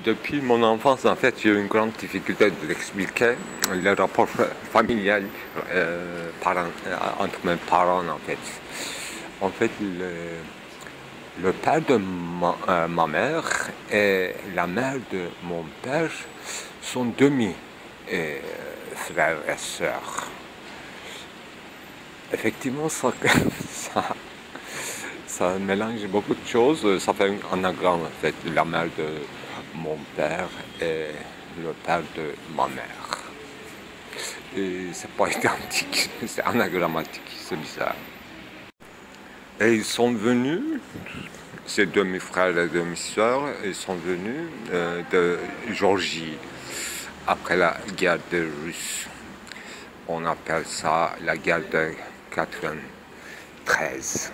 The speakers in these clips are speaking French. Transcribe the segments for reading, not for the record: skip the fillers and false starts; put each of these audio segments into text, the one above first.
Depuis mon enfance, en fait, j'ai eu une grande difficulté de l'expliquer, le rapport familial entre mes parents, en fait. En fait, le père de ma mère et la mère de mon père sont demi-frères et sœurs. Effectivement, ça mélange beaucoup de choses. Ça fait un anagramme, en fait, la mère de mon père et le père de ma mère. Et c'est pas identique, c'est anagrammatique, c'est bizarre. Et ils sont venus, ces demi-frères et demi-sœurs, ils sont venus de Géorgie après la guerre des Russes. On appelle ça la guerre de 93.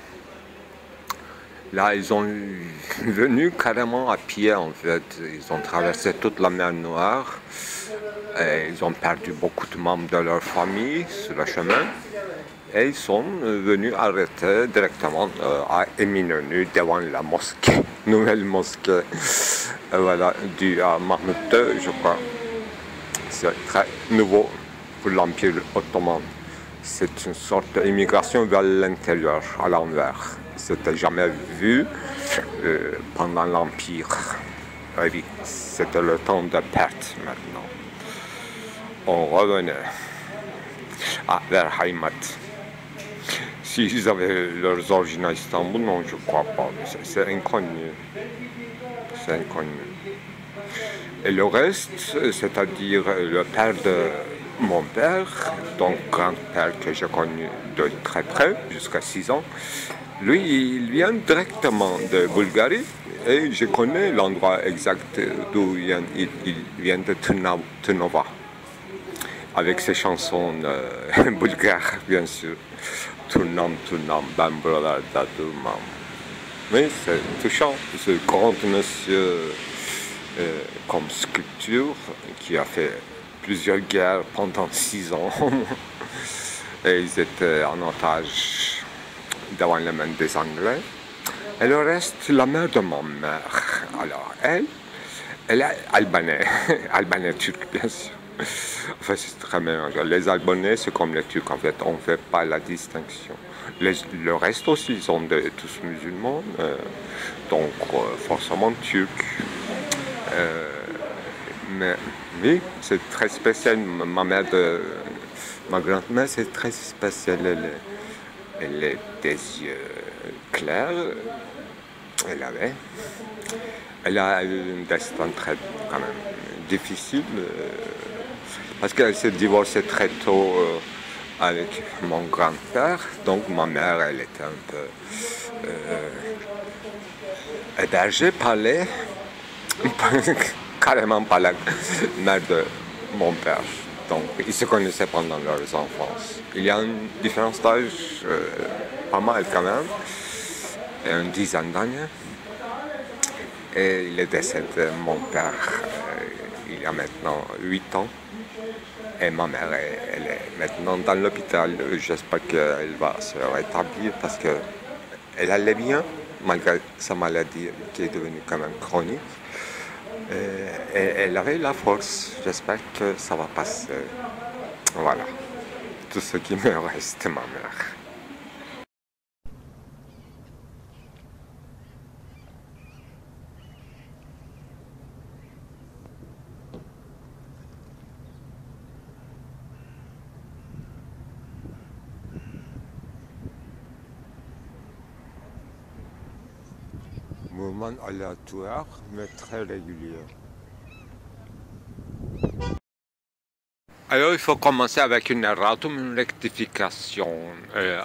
Là, ils sont venus carrément à pied, en fait. Ils ont traversé toute la mer Noire. Et ils ont perdu beaucoup de membres de leur famille sur le chemin. Et ils sont venus arrêter directement à Eminönü devant la mosquée, nouvelle mosquée, voilà, due à Mahmud II, je crois. C'est très nouveau pour l'Empire ottoman. C'est une sorte d'immigration vers l'intérieur, à l'envers. C'était jamais vu pendant l'Empire. Oui, c'était le temps de perte maintenant. On revenait vers Heimat. S'ils avaient leurs origines à Istanbul, non, je ne crois pas. C'est inconnu. C'est inconnu. Et le reste, c'est-à-dire le père de mon père, donc grand-père que j'ai connu de très près, jusqu'à 6 ans, lui, il vient directement de Bulgarie et je connais l'endroit exact d'où il vient de Trnava, avec ses chansons bulgares, bien sûr. Turnam, ben buralarda durmam. Mais c'est touchant, ce grand monsieur comme sculpture qui a fait plusieurs guerres pendant 6 ans. Et ils étaient en otage devant les mains des Anglais. Et le reste, la mère de ma mère. Alors, elle est albanais, albanais turc, bien sûr. Enfin, c'est très mélangé. Les Albanais, c'est comme les Turcs, en fait, on ne fait pas la distinction. Le reste aussi, ils sont tous musulmans, donc forcément turcs. Mais oui, c'est très spécial. Ma grand-mère, c'est très spécial. Elle a des yeux clairs. Elle a un destin très, quand même, difficile. Parce qu'elle s'est divorcée très tôt avec mon grand-père. Donc ma mère, elle était un peu hébergée par carrément par la mère de mon père. Donc ils se connaissaient pendant leur enfance. Il y a une différence d'âge pas mal quand même, une dizaine d'années. Et il est décédé, mon père, il y a maintenant 8 ans. Et ma mère, elle est maintenant dans l'hôpital. J'espère qu'elle va se rétablir parce qu'elle allait bien, malgré sa maladie qui est devenue quand même chronique. Et elle avait la force. J'espère que ça va passer. Voilà. Tout ce qui me reste, ma mère. Mouvement aléatoire, mais très régulier. Alors, il faut commencer avec une erratum, une rectification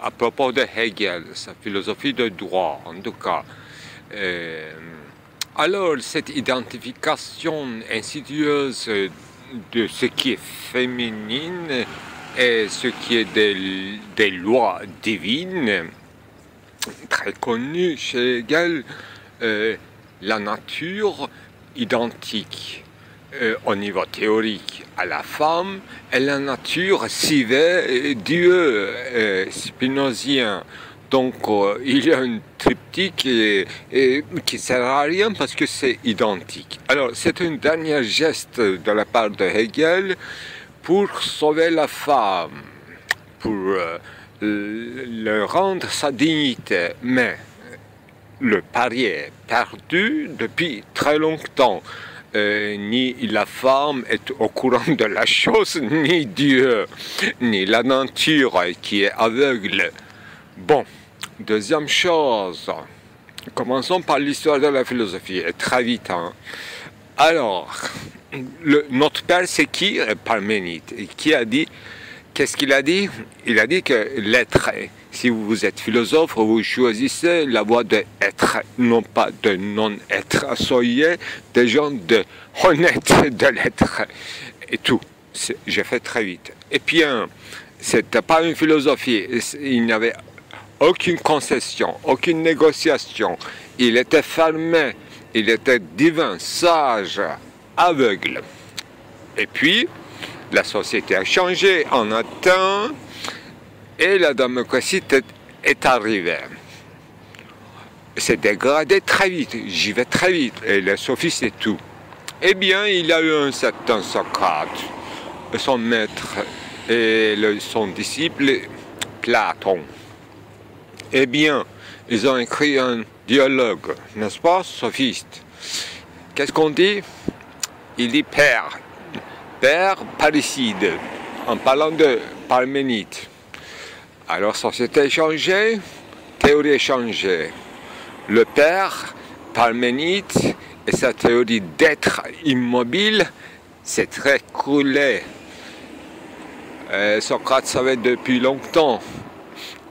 à propos de Hegel, sa philosophie de droit, en tout cas. Alors, cette identification insidieuse de ce qui est féminine et ce qui est des lois divines, très connue chez Hegel, la nature identique au niveau théorique à la femme et la nature civée Dieu spinozien. Donc il y a un triptyque qui ne sert à rien parce que c'est identique. Alors c'est un dernier geste de la part de Hegel pour sauver la femme, pour le rendre sa dignité. Mais le pari est perdu depuis très longtemps. Ni la femme est au courant de la chose, ni Dieu, ni la nature qui est aveugle. Bon, deuxième chose, commençons par l'histoire de la philosophie, et très vite. Hein. Alors, notre père c'est qui? Parménide. Et qui a dit? Qu'est-ce qu'il a dit? Il a dit que l'être, si vous êtes philosophe, vous choisissez la voie de être, non pas de non-être. Soyez des gens honnêtes de l'être. Et tout. J'ai fait très vite. Et puis, c'était pas une philosophie. Il n'y avait aucune concession, aucune négociation. Il était fermé, il était divin, sage, aveugle. Et puis, la société a changé en un temps et la démocratie est arrivée. C'est dégradé très vite, j'y vais très vite, et les sophistes et tout. Eh bien, il y a eu un certain Socrate, son maître et son disciple Platon. Eh bien, ils ont écrit un dialogue, n'est-ce pas, sophiste? Qu'est-ce qu'on dit? Il dit père parricide, en parlant de Parménide. Alors, société est changée, théorie est changée. Le père, Parménide, et sa théorie d'être immobile, s'est écroulée. Socrate savait depuis longtemps.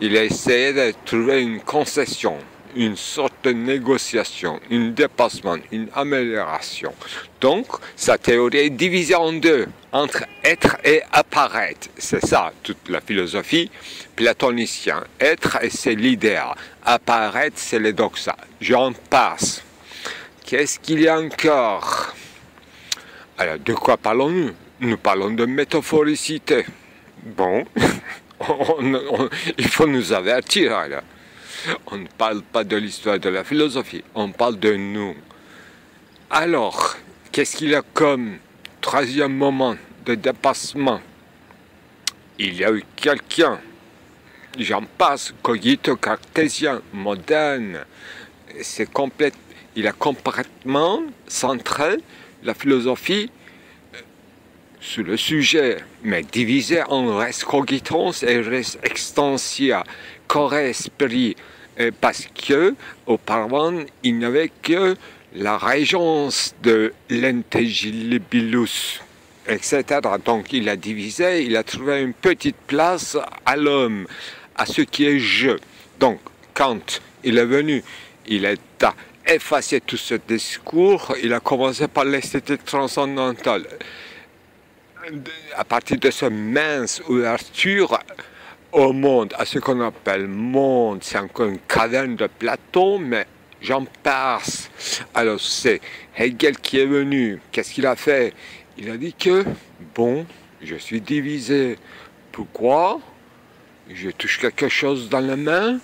Il a essayé de trouver une concession, une sorte de négociation, un dépassement, une amélioration. Donc, sa théorie est divisée en deux, entre être et apparaître. C'est ça, toute la philosophie platonicienne. Être, c'est l'idéal. Apparaître, c'est le doxa. J'en passe. Qu'est-ce qu'il y a encore? Alors, de quoi parlons-nous? Nous parlons de métaphoricité. Bon, il faut nous avertir, là. On ne parle pas de l'histoire de la philosophie, on parle de nous. Alors, qu'est-ce qu'il y a comme troisième moment de dépassement? Il y a eu quelqu'un, j'en passe, cogito cartésien, moderne. C'est complet, il a complètement centré la philosophie sur le sujet, mais divisé en res cogitans et res extensia, corps et esprit, parce que auparavant il n'y avait que la régence de l'intelligibilus, etc. Donc il a divisé, il a trouvé une petite place à l'homme, à ce qui est je. Donc quand il est venu, il a effacé tout ce discours, il a commencé par l'esthétique transcendantale. À partir de ce mince ouverture au monde, à ce qu'on appelle monde, c'est encore une caverne de Platon, mais j'en passe. Alors c'est Hegel qui est venu. Qu'est-ce qu'il a fait? Il a dit que, bon, je suis divisé. Pourquoi? Je touche quelque chose dans la main.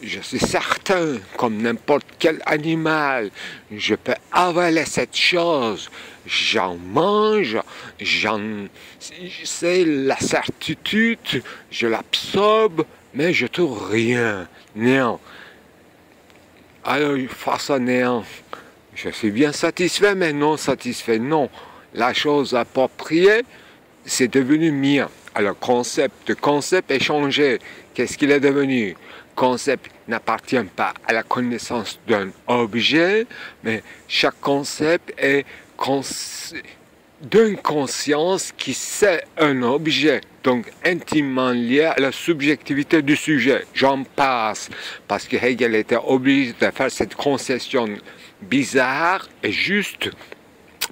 Je suis certain, comme n'importe quel animal, je peux avaler cette chose. J'en mange, c'est la certitude, je l'absorbe, mais je trouve rien, néant. Alors, face à néant, je suis bien satisfait, mais non satisfait, non. La chose appropriée, c'est devenu mien. Alors, concept est changé. Qu'est-ce qu'il est devenu? Concept n'appartient pas à la connaissance d'un objet, mais chaque concept est d'une conscience qui sait un objet, donc intimement lié à la subjectivité du sujet. J'en passe, parce que Hegel était obligé de faire cette concession bizarre et juste,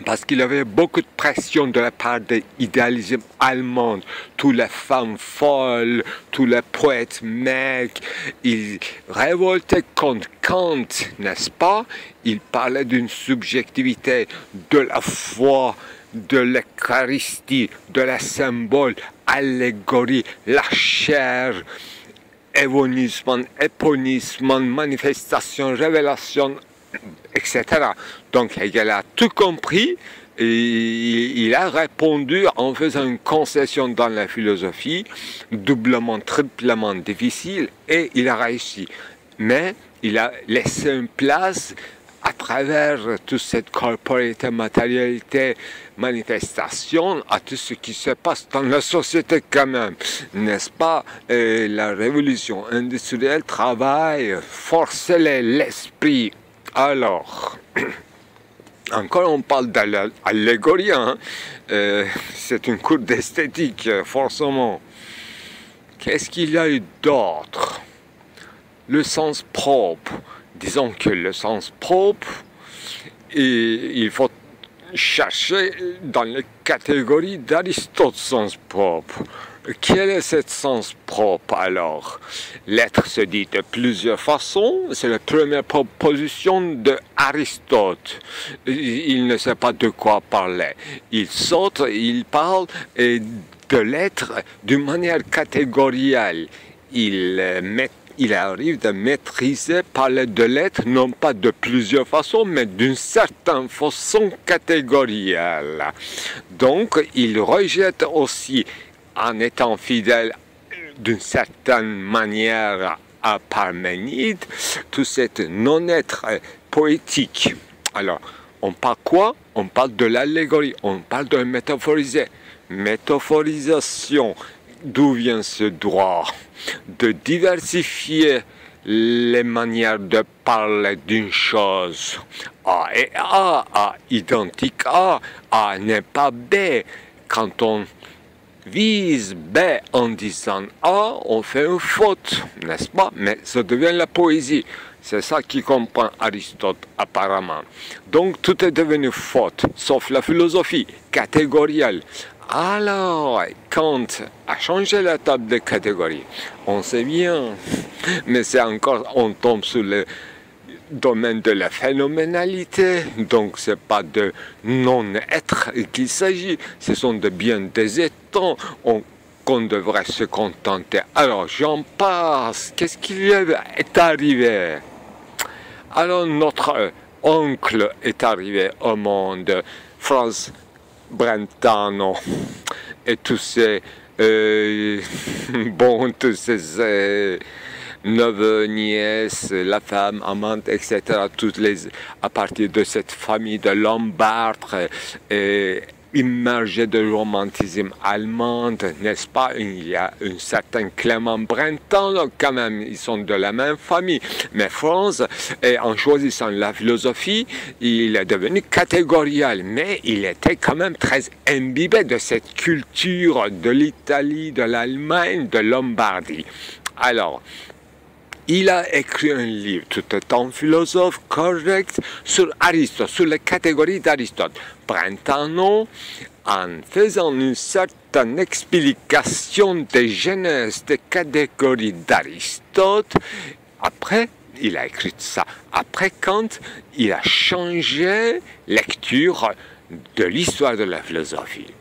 parce qu'il avait beaucoup de pression de la part de l'idéalisme allemand. Toutes les femmes folles, tous les poètes mecs, ils révoltaient contre Kant, n'est-ce pas? Ils parlaient d'une subjectivité, de la foi, de l'Eucharistie, de la symbole, allégorie, la chair, évonisme, éponisme, manifestation, révélation, etc. Donc Hegel a tout compris et il a répondu en faisant une concession dans la philosophie, doublement, triplement difficile, et il a réussi. Mais il a laissé une place à travers toute cette corporité, matérialité, manifestation, à tout ce qui se passe dans la société quand même, n'est-ce pas? La révolution industrielle travaille, forcer l'esprit. Alors, encore on parle d'allégorie, hein? C'est une cour d'esthétique, forcément. Qu'est-ce qu'il y a eu d'autre? Le sens propre. Disons que le sens propre, il faut chercher dans les catégories d'Aristote sens propre. Quel est ce sens propre alors? L'être se dit de plusieurs façons. C'est la première proposition d'Aristote. Il ne sait pas de quoi parler. Il saute, il parle de l'être d'une manière catégorielle. Il arrive de maîtriser, parler de l'être, non pas de plusieurs façons, mais d'une certaine façon catégorielle. Donc, il rejette aussi, en étant fidèle d'une certaine manière à Parménide, tout cet non-être poétique. Alors, on parle quoi? On parle de l'allégorie, on parle de métaphoriser. Métaphorisation, d'où vient ce droit de diversifier les manières de parler d'une chose. A et A identique A n'est pas B. Quand on vise B en disant A, on fait une faute, n'est-ce pas? Mais ça devient la poésie. C'est ça qui comprend Aristote apparemment. Donc tout est devenu faute, sauf la philosophie catégorielle. Alors, Kant a changé la table de catégories. On sait bien, mais c'est encore, on tombe sur le domaine de la phénoménalité. Donc, c'est pas de non-être qu'il s'agit. Ce sont de bien des états qu'on devrait se contenter. Alors, j'en passe. Qu'est-ce qui est arrivé? Alors, notre oncle est arrivé au monde, Franz Brentano, et tous ces tous ces neveux, nièces, la femme, amante, etc. Toutes à partir de cette famille de Lombard, immergée de romantisme allemand, n'est-ce pas? Il y a un certain Clément Brentano, quand même, ils sont de la même famille. Mais Franz, en choisissant la philosophie, il est devenu catégoriel, mais il était quand même très imbibé de cette culture de l'Italie, de l'Allemagne, de Lombardie. Alors, il a écrit un livre, tout étant philosophe correct, sur Aristote, sur les catégories d'Aristote. Brentano, en faisant une certaine explication des genèses des catégories d'Aristote, après, il a écrit ça. Après Kant, il a changé lecture de l'histoire de la philosophie.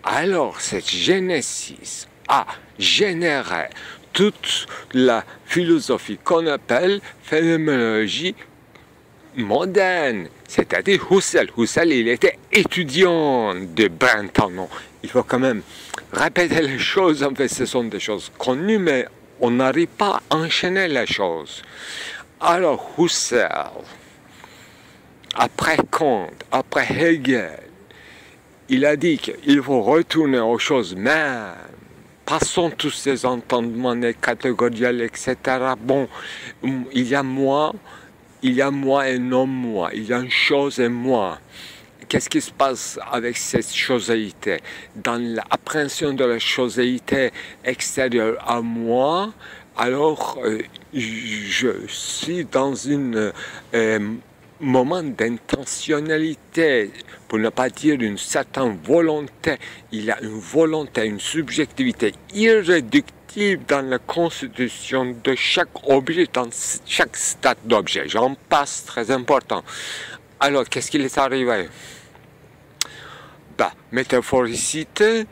Alors, cette Genesis a généré toute la philosophie qu'on appelle phénoménologie moderne, c'est-à-dire Husserl. Husserl, il était étudiant de Brentano. Il faut quand même répéter les choses, en fait, ce sont des choses connues, mais on n'arrive pas à enchaîner les choses. Alors, Husserl, après Kant, après Hegel, il a dit qu'il faut retourner aux choses mêmes. Passons tous ces entendements catégoriels, etc. Bon, il y a moi et non moi. Il y a une chose et moi. Qu'est-ce qui se passe avec cette choséité? Dans l'appréhension de la choséité extérieure à moi, alors je suis dans un moment d'intentionnalité, pour ne pas dire une certaine volonté. Il y a une volonté, une subjectivité irréductible dans la constitution de chaque objet, dans chaque stade d'objet. J'en passe, très important. Alors, qu'est-ce qui est arrivé? Métaphoricité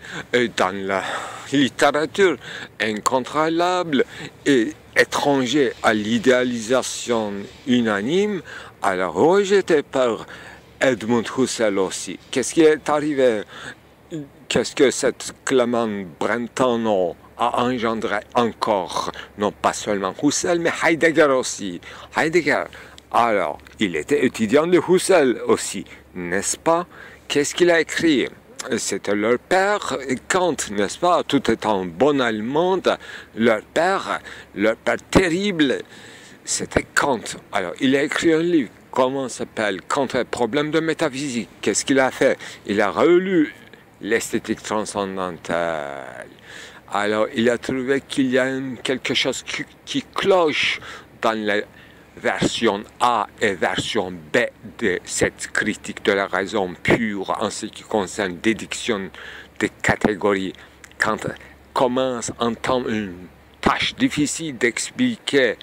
dans la littérature incontrôlable, et étranger à l'idéalisation unanime, alors rejeté par Edmund Husserl aussi. Qu'est-ce qui est arrivé? Qu'est-ce que cette Clément Brentano a engendré encore? Non pas seulement Husserl, mais Heidegger aussi. Heidegger, alors, il était étudiant de Husserl aussi, n'est-ce pas? Qu'est-ce qu'il a écrit? C'était leur père, Kant, n'est-ce pas? Tout étant bon allemand, leur père terrible, c'était Kant. Alors, il a écrit un livre, comment s'appelle? Kant, un problème de métaphysique. Qu'est-ce qu'il a fait? Il a relu l'esthétique transcendantale. Alors, il a trouvé qu'il y a quelque chose qui cloche dans la version A et version B de cette critique de la raison pure en ce qui concerne déduction des catégories. Quand commence en temps une tâche difficile d'expliquer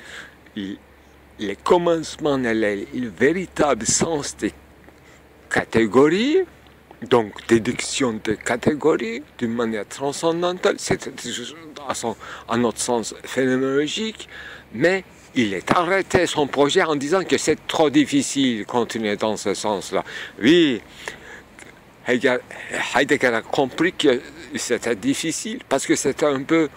les commencements et le véritable sens des catégories, donc déduction des catégories d'une manière transcendantale, c'est à notre sens phénoménologique, mais il est arrêté son projet en disant que c'est trop difficile de continuer dans ce sens-là. Oui, Heidegger a compris que c'était difficile parce que c'était un peu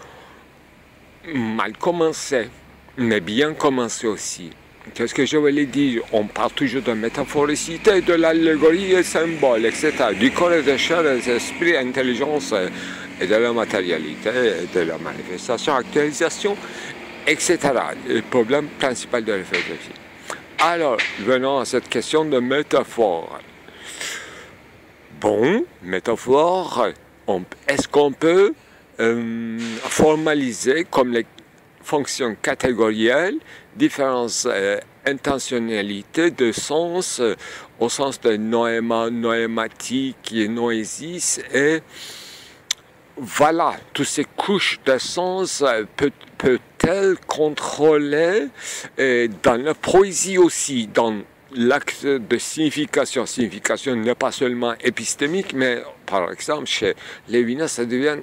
mal commencé, mais bien commencé aussi. Qu'est-ce que je voulais dire? On parle toujours de métaphoricité, de l'allégorie et symbole, etc. Du corps et de chair, des esprits, intelligence et de la matérialité, et de la manifestation, actualisation, etc. Le problème principal de la philosophie. Alors, venons à cette question de métaphore. Bon, métaphore, est-ce qu'on peut formaliser comme les fonctions catégorielles différentes intentionnalités de sens au sens de noéma, noématique et noésis, et voilà, toutes ces couches de sens peut-elle contrôler dans la poésie aussi, dans l'acte de signification. Signification n'est pas seulement épistémique, mais par exemple chez Lévinas, ça devient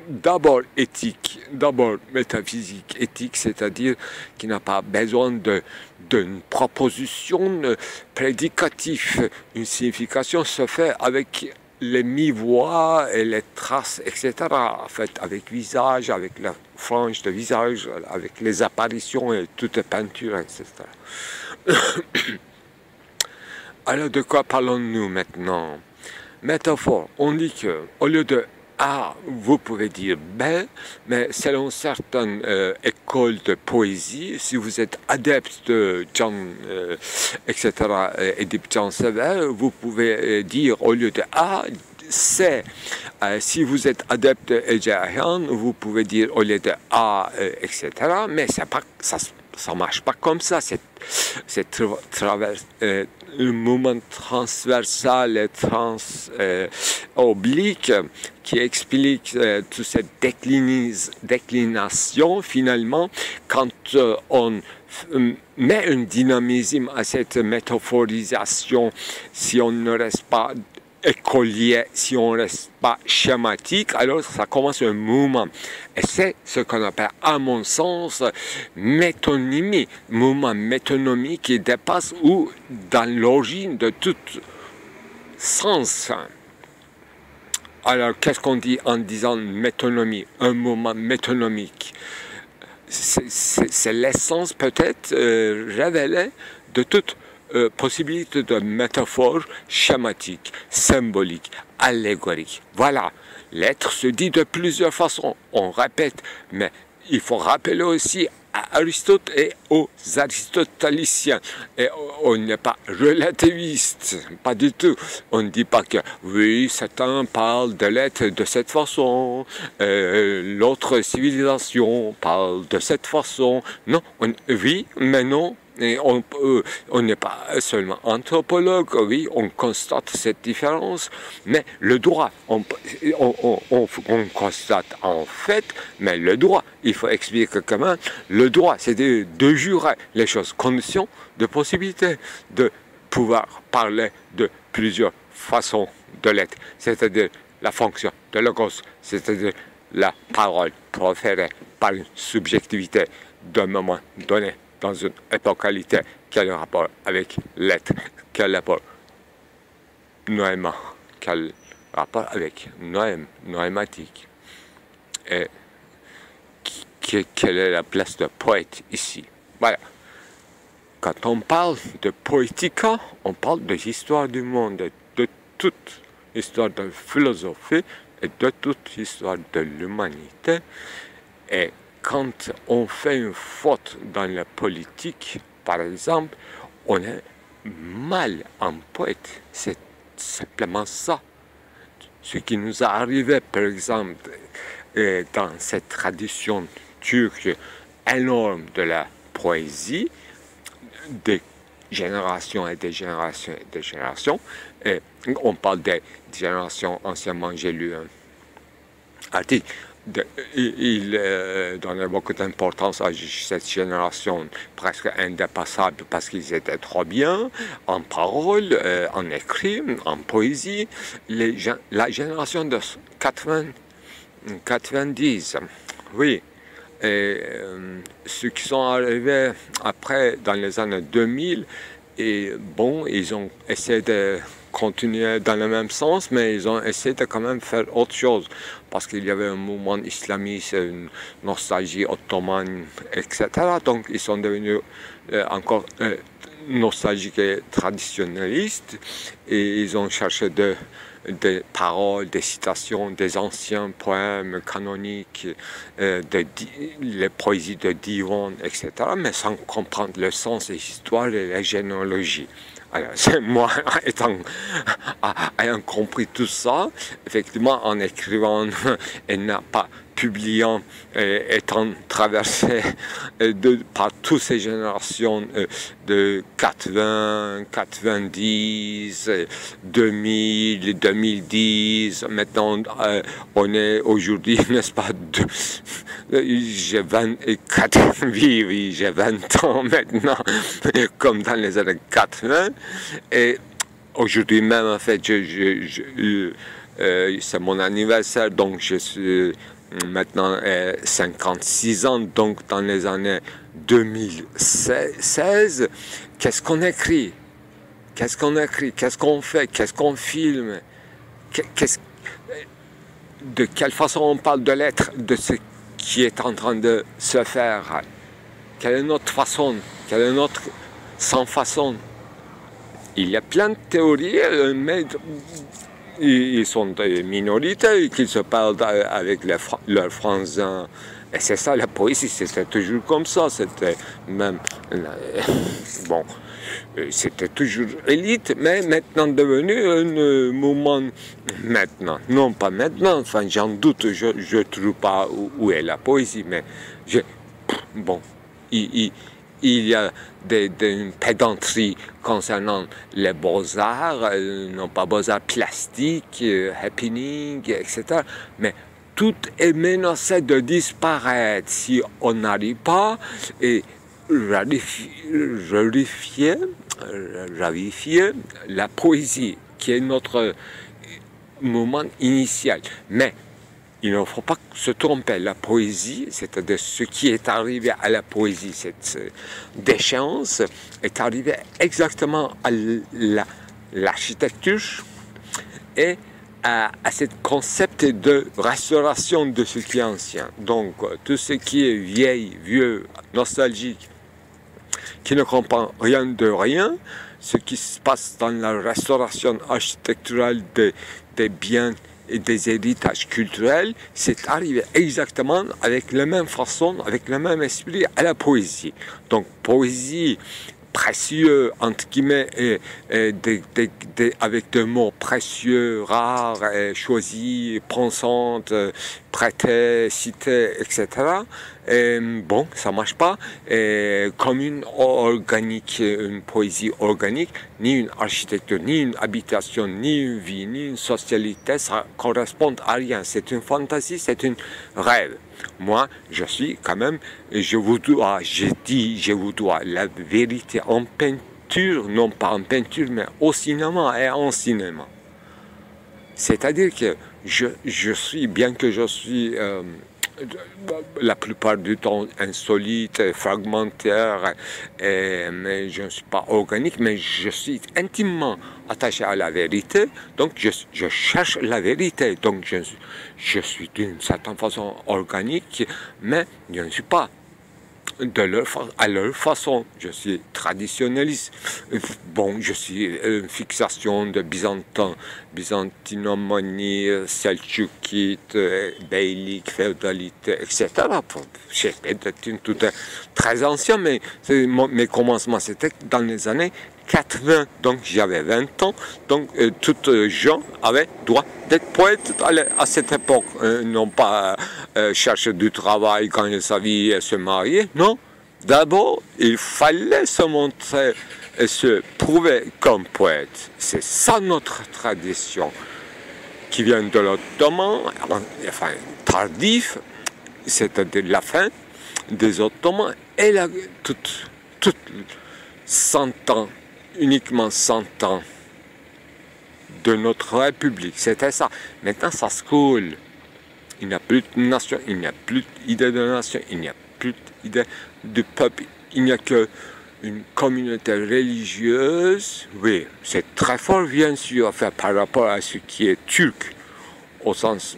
d'abord éthique, d'abord métaphysique. Éthique, c'est-à-dire qu'il n'a pas besoin d'une proposition prédicative. Une signification se fait avec les mi-voix et les traces, etc. En fait, avec visage, avec la frange de visage, avec les apparitions et toute peinture, etc. Alors, de quoi parlons-nous maintenant? Métaphore. On dit que au lieu de A, vous pouvez dire B, mais selon certaines écoles de poésie, si vous êtes adepte de John, etc., Édipe Jean Sévère, vous pouvez dire au lieu de A, C. Si vous êtes adepte de Hegelian, vous pouvez dire au lieu de A, etc., mais ça marche pas comme ça. Le mouvement transversal et oblique qui explique toute cette déclination finalement quand on met un dynamisme à cette métaphorisation, si on ne reste pas écolier, si on ne reste pas schématique, alors ça commence un mouvement. Et c'est ce qu'on appelle, à mon sens, métonymie, mouvement métonymie qui dépasse ou dans l'origine de tout sens. Alors, qu'est-ce qu'on dit en disant métonymie, un mouvement métonymique? C'est l'essence peut-être révélée de toute possibilité de métaphore schématique, symbolique, allégorique. Voilà, l'être se dit de plusieurs façons, on répète, mais il faut rappeler aussi à Aristote et aux aristotéliciens. Et on n'est pas relativiste, pas du tout. On ne dit pas que oui, certains parlent de l'être de cette façon, l'autre civilisation parle de cette façon. Non, oui, mais non. Et on n'est pas seulement anthropologue, oui, on constate cette différence, mais le droit, on constate en fait, mais le droit, il faut expliquer comment, le droit, c'est de jurer les choses, conditions de possibilité de pouvoir parler de plusieurs façons de l'être, c'est-à-dire la fonction de logos, c'est-à-dire la parole proférée par une subjectivité d'un moment donné, dans une épocalité, quel rapport avec l'être, quel rapport noéma, quel rapport avec noématique, et quelle est la place de poète ici. Voilà. Quand on parle de poética, on parle de l'histoire du monde, de toute histoire de philosophie et de toute histoire de l'humanité. Et quand on fait une faute dans la politique, par exemple, on est mal en poète. C'est simplement ça. Ce qui nous est arrivé, par exemple, dans cette tradition turque énorme de la poésie, des générations et des générations et des générations. Et on parle des générations anciennement, j'ai lu un article. Il donnait beaucoup d'importance à cette génération presque indépassable parce qu'ils étaient trop bien en parole, en écrit, en poésie. La génération de 90, oui. Et ceux qui sont arrivés après, dans les années 2000, et bon, ils ont essayé de continuer dans le même sens, mais ils ont essayé de quand même faire autre chose, parce qu'il y avait un mouvement islamiste, une nostalgie ottomane, etc. Donc ils sont devenus encore nostalgiques et traditionnalistes, et ils ont cherché des paroles, des citations, des anciens poèmes canoniques, les poésies de divan, etc., mais sans comprendre le sens et l'histoire et la généalogie. Alors, moi, ayant compris tout ça, effectivement, en écrivant et n'a pas publiant, étant traversé par toutes ces générations de 80, 90, 2000, 2010, maintenant on est aujourd'hui, n'est-ce pas, j'ai 24, oui, j'ai 20 ans maintenant, comme dans les années 80, et aujourd'hui même, en fait, c'est mon anniversaire, donc je suis maintenant 56 ans, donc dans les années 2016, qu'est-ce qu'on écrit? Qu'est-ce qu'on écrit? Qu'est-ce qu'on fait? Qu'est-ce qu'on filme? De quelle façon on parle de l'être, de ce qui est en train de se faire? Quelle est notre façon? Quelle est notre sans façon? Il y a plein de théories, mais ils sont des minorités qui se parlent avec leurs frangins. Et c'est ça la poésie, c'était toujours comme ça. C'était même. Bon, c'était toujours élite, mais maintenant devenu un mouvement. Maintenant, non pas maintenant, enfin j'en doute, je ne trouve pas où est la poésie, mais bon, il y a une pédanterie concernant les beaux-arts, non pas beaux-arts plastiques, happening, etc. Mais tout est menacé de disparaître si on n'arrive pas et ravifier la poésie, qui est notre moment initial. Mais il ne faut pas se tromper. La poésie, c'est-à-dire ce qui est arrivé à la poésie, cette déchéance, est arrivé exactement à l'architecture et à ce concept de restauration de ce qui est ancien. Donc, tout ce qui est vieil, vieux, nostalgique, qui ne comprend rien de rien, ce qui se passe dans la restauration architecturale des biens et des héritages culturels, c'est arrivé exactement avec la même façon, avec le même esprit à la poésie. Donc, poésie précieux, entre guillemets, avec des mots précieux, rares, choisis, pensantes, prêtés, cités, etc. Et, bon, ça marche pas. Et, comme une poésie organique, ni une architecture, ni une habitation, ni une vie, ni une socialité, ça correspond à rien. C'est une fantaisie, c'est un rêve. Moi, je suis quand même, je vous dois la vérité en peinture, non pas en peinture, mais au cinéma et en cinéma. C'est-à-dire que je suis, bien que je suis la plupart du temps insolites, fragmentaires, mais je ne suis pas organique, mais je suis intimement attaché à la vérité, donc je cherche la vérité, donc je suis d'une certaine façon organique, mais je ne suis pas à leur façon. Je suis traditionnaliste. Bon, je suis une fixation de byzantinomanie, seltchoukite, beylik, féodalité, etc. J'étais tout très ancien, mais mes commencements, c'était dans les années 80, donc j'avais 20 ans, donc toutes gens avaient droit d'être poète à cette époque, non pas chercher du travail quand ils savaient se marier, non. D'abord, il fallait se montrer et se prouver comme poète. C'est ça notre tradition, qui vient de l'Ottoman, enfin tardif, c'est-à-dire la fin des Ottomans, et toute 100 ans, uniquement 100 ans de notre République, c'était ça. Maintenant, ça se coule. Il n'y a plus de nation, il n'y a plus d'idée de nation, il n'y a plus d'idée de peuple, il n'y a qu'une communauté religieuse. Oui, c'est très fort, bien sûr, enfin, par rapport à ce qui est turc, au sens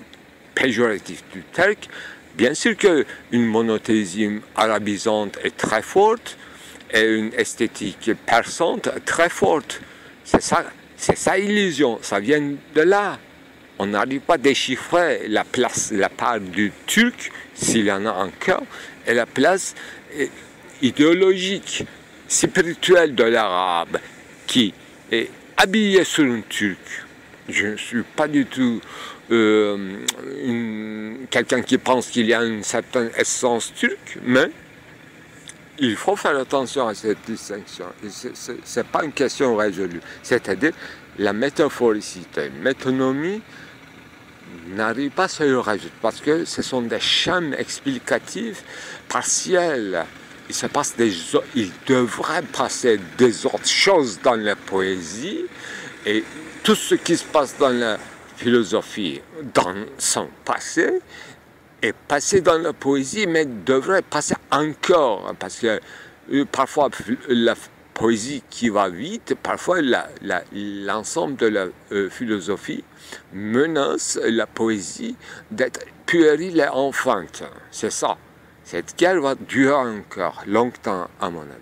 péjoratif du terme. Bien sûr qu'une monothéisme arabisante est très forte, et une esthétique persante très forte. C'est ça l'illusion, ça vient de là. On n'arrive pas à déchiffrer la part du turc, s'il y en a encore, et la place idéologique, spirituelle de l'arabe, qui est habillée sur un turc. Je ne suis pas du tout quelqu'un qui pense qu'il y a une certaine essence turque, mais il faut faire attention à cette distinction. Ce n'est pas une question résolue. C'est-à-dire, la métaphoricité, métonymie n'arrive pas à se résoudre parce que ce sont des chaînes explicatives partielles. Il devrait passer des autres choses dans la poésie, et tout ce qui se passe dans la philosophie, dans son passé, est passé dans la poésie, mais devrait passer encore, parce que parfois la poésie qui va vite, parfois l'ensemble de la philosophie menace la poésie d'être puérile et enfante. C'est ça. Cette guerre va durer encore longtemps, à mon avis.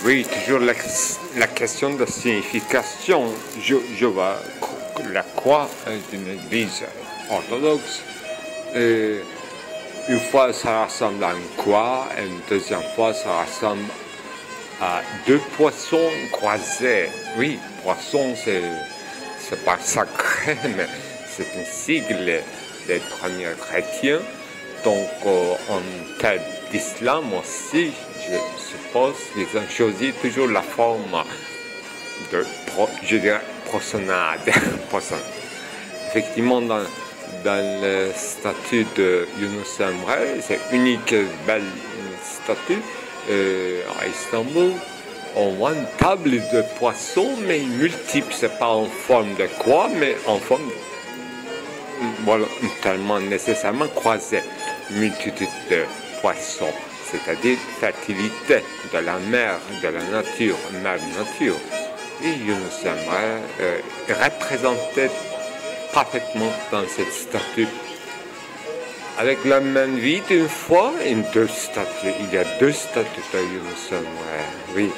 Oui, toujours la question de signification. Je vois la croix d'une église orthodoxe. Une fois, ça ressemble à une croix, et une deuxième fois, ça ressemble à deux poissons croisés. Oui, poisson, c'est pas sacré, mais c'est un sigle des premiers chrétiens. Donc, en termes d'islam aussi, je suppose qu'ils ont choisi toujours la forme de, je dirais, poissonnade. Effectivement, dans le statut de Yunus Emre, c'est unique belle statue à Istanbul. On voit une table de poissons, mais multiple. C'est pas en forme de croix, mais en forme, voilà, tellement nécessairement croisée. Multitude de poissons, c'est-à-dire fertilité de la mer, de la nature, mère nature. Et Yunus Emre est représenté parfaitement dans cette statue. Avec la main vide, une fois, deux statues. Il y a deux statues de Yunus, oui.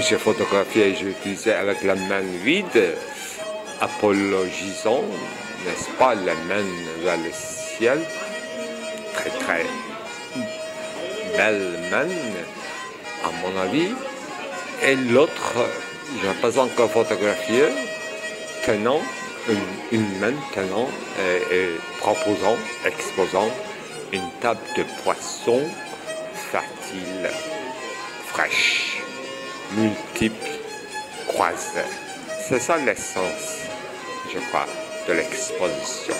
J'ai photographié et j'ai utilisé avec la main vide, apologisant, n'est-ce pas, la main vers le ciel. Très très belle main, à mon avis. Et l'autre, je n'ai pas encore photographié, tenant, une main tenant et proposant, exposant une table de poisson fertile, fraîche, multiple, croisée. C'est ça l'essence, je crois, de l'exposition.